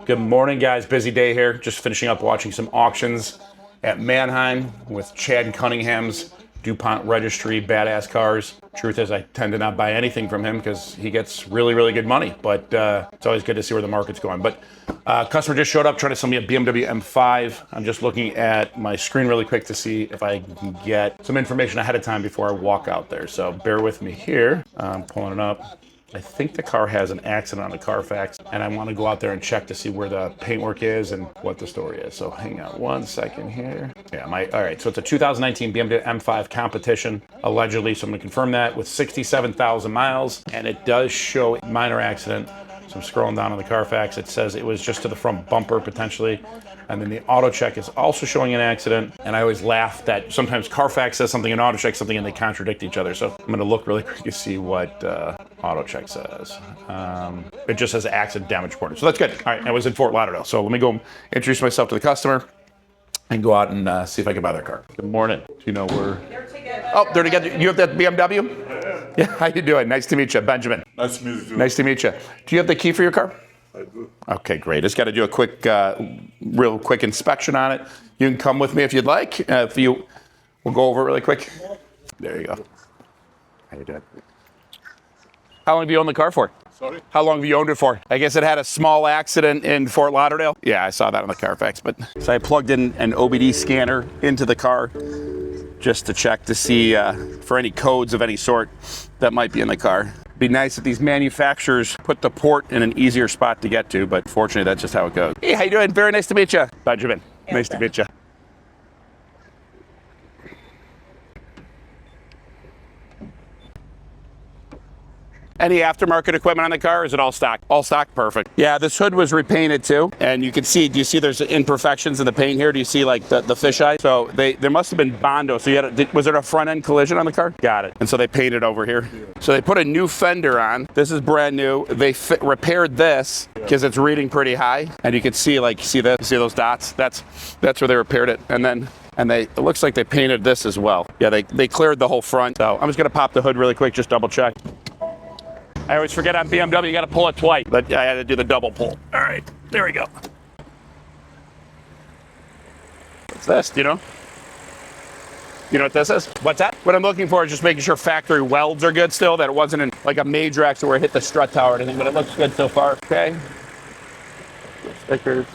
Good morning, guys. Busy day here. Just finishing up watching some auctions at Mannheim with Chad Cunningham's DuPont Registry Badass Cars. Truth is, I tend to not buy anything from him because he gets really, really good money. But it's always good to see where the market's going. But customer just showed up trying to sell me a BMW M5. I'm just looking at my screen really quick to see if I can get some information ahead of time before I walk out there. So bear with me here. I'm pulling it up. I think the car has an accident on the Carfax, and I want to go out there and check to see where the paintwork is and what the story is. So hang on one second here. Yeah, all right, so it's a 2019 BMW M5 competition, allegedly, so I'm going to confirm that with 67,000 miles, and it does show a minor accident. So I'm scrolling down on the Carfax. It says it was just to the front bumper, potentially. And then the auto check is also showing an accident. And I always laugh that sometimes Carfax says something and auto check something and they contradict each other. So I'm going to look really quick to see what auto check says. It just says accident damage reported. So that's good. All right, I was in Fort Lauderdale. So let me go introduce myself to the customer and go out and see if I can buy their car. Good morning. Do you know where? Oh, they're together. You have that BMW? Yeah, how you doing? Nice to meet you, Benjamin. Nice to meet you. Nice to meet you. Do you have the key for your car? I do. Okay, great. Just got to do a quick, real quick inspection on it. You can come with me if you'd like. We'll go over it really quick. There you go. How you doing? How long have you owned the car for? Sorry? How long have you owned it for? I guess it had a small accident in Fort Lauderdale. Yeah, I saw that on the Carfax. So I plugged in an OBD scanner into the car just to check to see for any codes of any sort that might be in the car. It'd be nice if these manufacturers put the port in an easier spot to get to, but fortunately that's just how it goes. Hey, how you doing? Very nice to meet you. Benjamin, nice to meet you. Any aftermarket equipment on the car, or is it all stock? All stock, perfect. Yeah, this hood was repainted too, and you can see, do you see there's imperfections in the paint here? Do you see like the fisheye? So there must have been Bondo. So was there a front end collision on the car? Got it. And so they painted over here. So they put a new fender on. This is brand new. They repaired this because it's reading pretty high, and you can see see those dots? That's where they repaired it, and it looks like they painted this as well. Yeah, they cleared the whole front. So I'm just gonna pop the hood really quick, just double check. I always forget on BMW, you gotta pull it twice, but I had to do the double pull. All right, there we go. What's this, do you know? You know what this is? What's that? What I'm looking for is just making sure factory welds are good still, that it wasn't in like a major accident where it hit the strut tower or anything, but it looks good so far, okay? Stickers.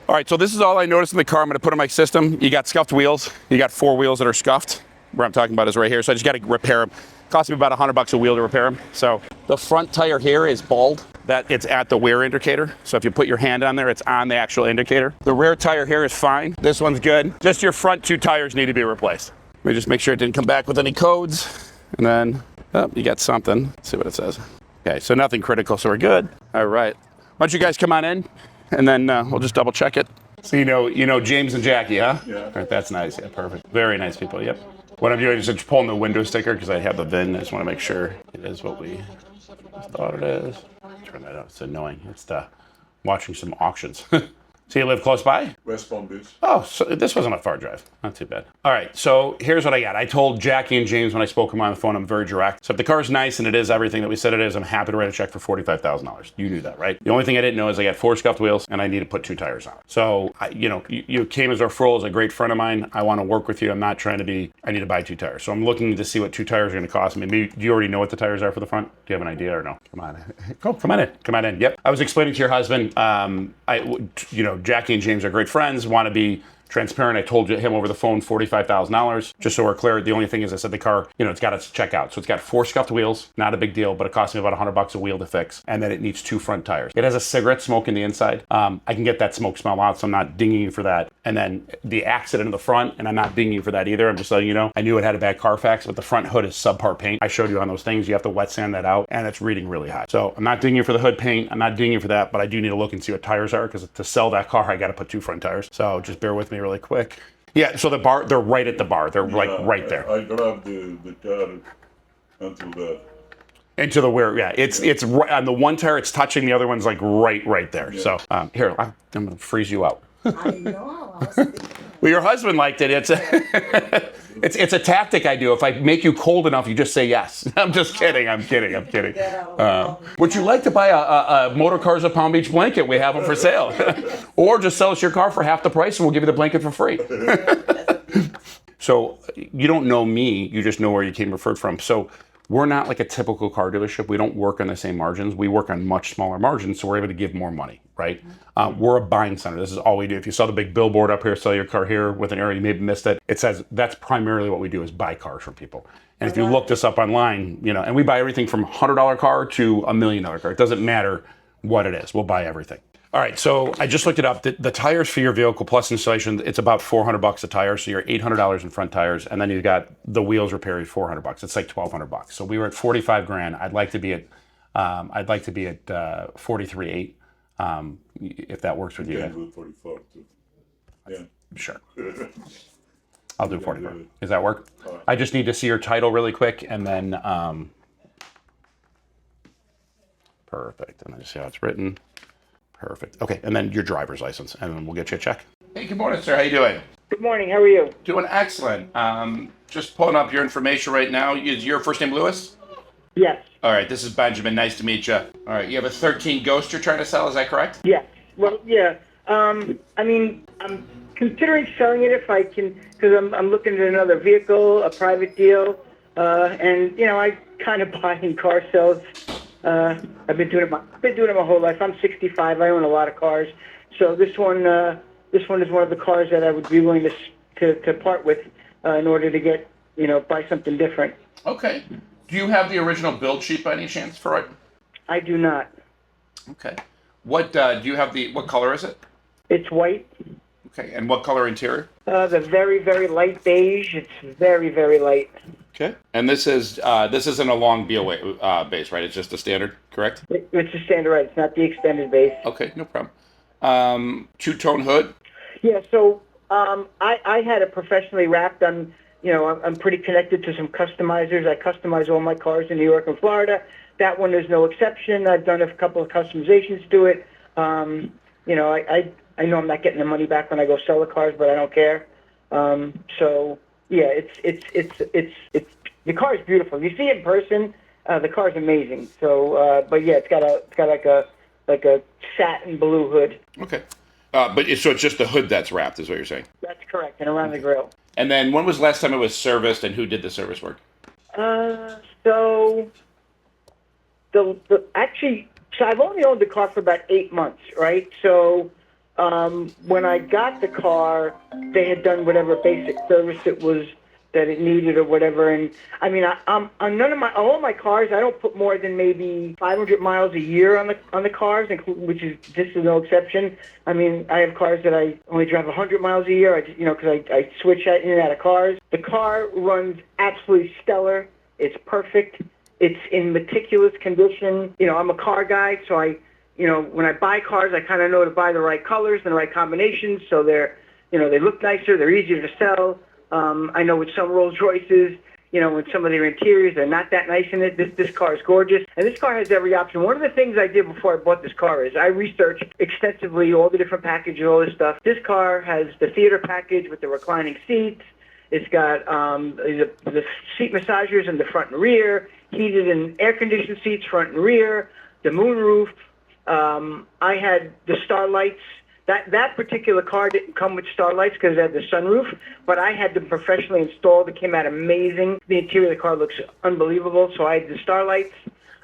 All right, so this is all I noticed in the car. I'm gonna put in my system. You got scuffed wheels. You got 4 wheels that are scuffed. Where I'm talking about is right here, so I just gotta repair them. Cost me about $100 a wheel to repair them. So the front tire here is bald. That it's at the rear indicator. So if you put your hand on there, it's on the actual indicator. The rear tire here is fine. This one's good. Just your front 2 tires need to be replaced. Let me just make sure it didn't come back with any codes. And then, oh, you got something. Let's see what it says. Okay, so nothing critical, so we're good. All right. Why don't you guys come on in, and then we'll just double check it. So you know James and Jackie, huh? Yeah. All right, that's nice. Yeah, perfect. Very nice people. Yep. What I'm doing is just pulling the window sticker because I have the VIN. I just want to make sure it is what we thought it is. Turn that up. It's annoying. It's watching some auctions. So you live close by? West Palm Beach. Oh, so this wasn't a far drive. Not too bad. All right, so here's what I got. I told Jackie and James when I spoke to them on the phone, I'm very direct. So if the car's nice and it is everything that we said it is, I'm happy to write a check for $45,000. You knew that, right? The only thing I didn't know is I got 4 scuffed wheels and I need to put 2 tires on it. So, you came as a referral as a great friend of mine. I want to work with you. I'm not trying to I need to buy 2 tires. So I'm looking to see what 2 tires are going to cost me. Maybe, do you already know what the tires are for the front? Do you have an idea or no? Come on. Come on in. Yep. I was explaining to your husband, Jackie and James are great friends, want to be transparent. I told him over the phone $45,000. Just so we're clear, the only thing is I said the car, it's got its check out. So it's got 4 scuffed wheels, not a big deal, but it cost me about $100 a wheel to fix. And then it needs 2 front tires. It has a cigarette smoke in the inside. I can get that smoke smell out, so I'm not dinging you for that. And then the accident in the front, and I'm not dinging you for that either. I'm just letting you know. I knew it had a bad Carfax, but the front hood is subpar paint. I showed you on those things. You have to wet sand that out, and it's reading really high. So I'm not dinging you for the hood paint. I'm not dinging you for that, but I do need to look and see what tires are, because to sell that car, I got to put 2 front tires. So just bear with me really quick. Yeah, so they're right at the bar. They're right there. I grabbed the car until that. Into the rear, yeah. It's right on the one tire. It's touching the other one's like right there. Yeah. So here, I'm gonna freeze you out. I know. I was thinking. Well, your husband liked it. It's a, it's a tactic I do. If I make you cold enough, you just say yes. I'm just kidding. I'm kidding. Would you like to buy a MotorCars of Palm Beach blanket? We have them for sale. Or just sell us your car for half the price and we'll give you the blanket for free. So you don't know me. You just know where you came referred from. So we're not like a typical car dealership. We don't work on the same margins. We work on much smaller margins, so we're able to give more money, right? We're a buying center. This is all we do. If you saw the big billboard up here, sell your car here with an arrow, you maybe missed it. It says that's primarily what we do is buy cars from people. And if you look this up online, and we buy everything from $100 car to $1 million car. It doesn't matter what it is. We'll buy everything. All right, so I just looked it up. The tires for your vehicle plus installation, it's about $400 a tire. So you're $800 in front tires, and then you've got the wheels repaired $400. It's like $1,200. So we were at 45 grand. I'd like to be at 43.8. If that works with you. Yeah, do 44 too. Yeah. Sure. I'll do 44. Does that work? Right. I just need to see your title really quick, and then perfect. And I just see how it's written. Perfect. Okay, and then your driver's license, and then we'll get you a check. Hey, good morning, sir. How you doing? Good morning. How are you? Doing excellent. Just pulling up your information right now. Is your first name Lewis? Yes. All right, this is Benjamin. Nice to meet you. All right, you have a 13 Ghost you're trying to sell. Is that correct? Yes. Well, yeah. I mean, I'm considering selling it if I can, because I'm looking at another vehicle, a private deal, and I kind of buy in car sales. I've been doing it my whole life. I'm 65. I own a lot of cars, so this one is one of the cars that I would be willing to part with in order to get buy something different. Okay. Do you have the original build sheet by any chance for it? I do not. Okay. What do you have what color is it? It's white. Okay. And what color interior? The very, very light beige. It's very, very light. Okay. And this isn't a long base, right? It's just a standard, correct? It's a standard, right? It's not the extended base. Okay, no problem. Two-tone hood? Yeah, so I had it professionally wrapped on, I'm pretty connected to some customizers. I customize all my cars in New York and Florida. That one is no exception. I've done a couple of customizations to it. I know I'm not getting the money back when I go sell the cars, but I don't care. So yeah, it's the car is beautiful. You see it in person, the car is amazing. So, but yeah, it's got like a satin blue hood. Okay. So it's just the hood that's wrapped, is what you're saying? That's correct, and around the grill. And then when was the last time it was serviced, and who did the service work? So I've only owned the car for about 8 months, right? So when I got the car, they had done whatever basic service that it needed or whatever. And I mean, I'm on all my cars, I don't put more than maybe 500 miles a year on the cars, this is no exception. I mean, I have cars that I only drive 100 miles a year, because I switch in and out of cars. The car runs absolutely stellar. It's perfect. It's in meticulous condition. I'm a car guy, so when I buy cars, I kind of know to buy the right colors and the right combinations, so they look nicer, they're easier to sell. I know with some Rolls-Royces, with some of their interiors, they're not that nice in it. This car is gorgeous, and this car has every option. One of the things I did before I bought this car is I researched extensively all the different packages, all this stuff. This car has the theater package with the reclining seats. It's got the seat massagers in the front and rear, heated and air-conditioned seats front and rear, the moonroof. I had the starlights. That particular car didn't come with starlights because it had the sunroof, but I had them professionally installed. It came out amazing. The interior of the car looks unbelievable, so I had the starlights.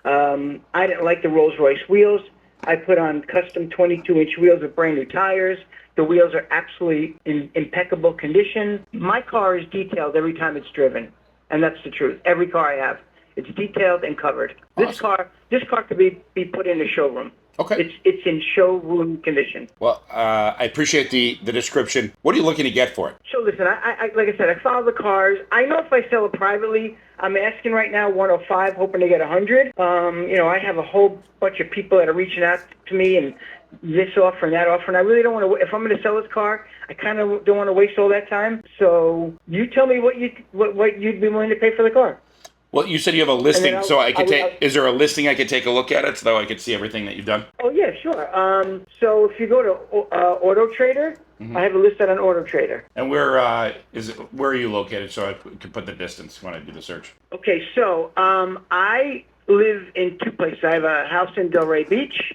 I didn't like the Rolls-Royce wheels. I put on custom 22-inch wheels with brand new tires. The wheels are absolutely in impeccable condition. My car is detailed every time it's driven, and that's the truth. Every car I have, it's detailed and covered. Awesome. This car could be put in a showroom. Okay. It's in showroom condition. Well, I appreciate the description. What are you looking to get for it? So listen, I like I said, I follow the cars. I know if I sell it privately, I'm asking right now 105, hoping to get 100. I have a whole bunch of people that are reaching out to me and this offer and that offer, and I really don't want to. If I'm going to sell this car, I kind of don't want to waste all that time. So you tell me what you'd be willing to pay for the car. Well, you said you have a listing, so I could take. Is there a listing I could take a look at it so that I could see everything that you've done? Oh yeah, sure. So if you go to Auto Trader, I have it listed on Auto Trader. And where where are you located so I can put the distance when I do the search? Okay, so I live in two places. I have a house in Delray Beach,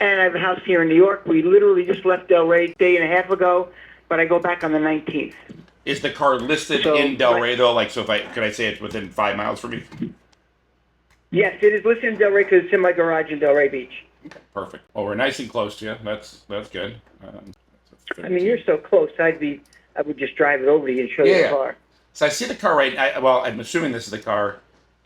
and I have a house here in New York. We literally just left Delray a day and a half ago, but I go back on the 19th. Is the car listed So, in Delray though? Like, so could I say it's within 5 miles from you? Yes, it is listed in Delray because it's in my garage in Delray Beach. Perfect. Well, we're nice and close to you. That's good. I mean, you're so close. I would just drive it over to you and show you the car. So I see the car well, I'm assuming this is the car.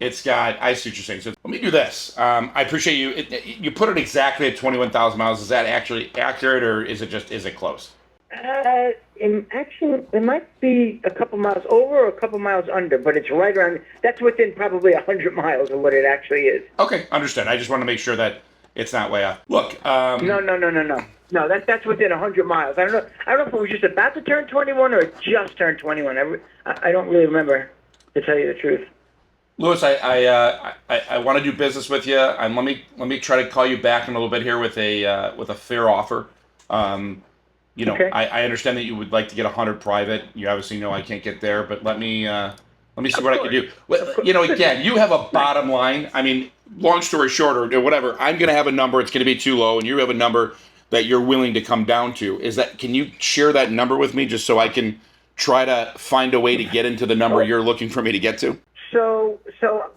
It's got, I see what you're saying. So let me do this. I appreciate you. You put it exactly at 21,000 miles. Is that actually accurate, or is it close? Actually, it might be a couple miles over or a couple miles under, but it's right around. That's within probably 100 miles of what it actually is. Okay, understood. I just want to make sure that it's not way off. Look. No, that's within 100 miles. I don't know if it was just about to turn 21 or it just turned 21. I don't really remember, to tell you the truth. Louis, I want to do business with you, and let me try to call you back in a little bit here with a fair offer. Okay. I understand that you would like to get 100 private. You obviously know I can't get there, but let me see what I can do. Well, again, you have a bottom line. I mean, long story short, or whatever, I'm going to have a number. It's going to be too low, and you have a number that you're willing to come down to. Can you share that number with me just so I can try to find a way to get into the number you're looking for me to get to? So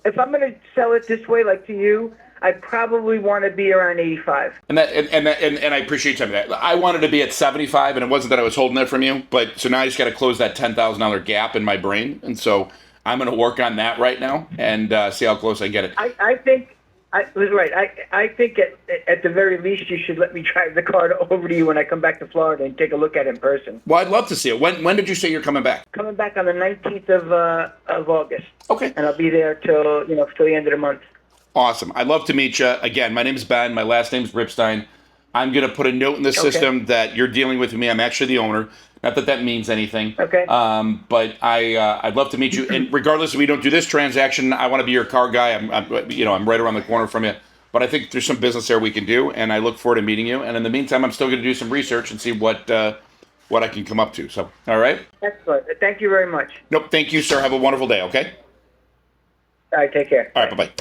if I'm going to sell it this way, like to you, I probably want to be around 85. And I appreciate some of that. I wanted to be at 75, and it wasn't that I was holding that from you, but so now I just got to close that $10,000 gap in my brain, and so I'm going to work on that right now and see how close I get it. I think at the very least you should let me drive the car over to you when I come back to Florida and take a look at it in person. Well, I'd love to see it. When did you say you're coming back? Coming back on the 19th of August. Okay. And I'll be there till the end of the month. Awesome. I'd love to meet you. Again, my name's Ben. My last name's Ripstein. I'm going to put a note in the system that you're dealing with me. I'm actually the owner. Not that that means anything. Okay. But I'd love to meet you. And regardless if we don't do this transaction, I want to be your car guy. I'm right around the corner from you. But I think there's some business there we can do, and I look forward to meeting you. And in the meantime, I'm still going to do some research and see what I can come up to. So, all right? Excellent. Thank you very much. Nope. Thank you, sir. Have a wonderful day, okay? All right. Take care. All right. Bye-bye.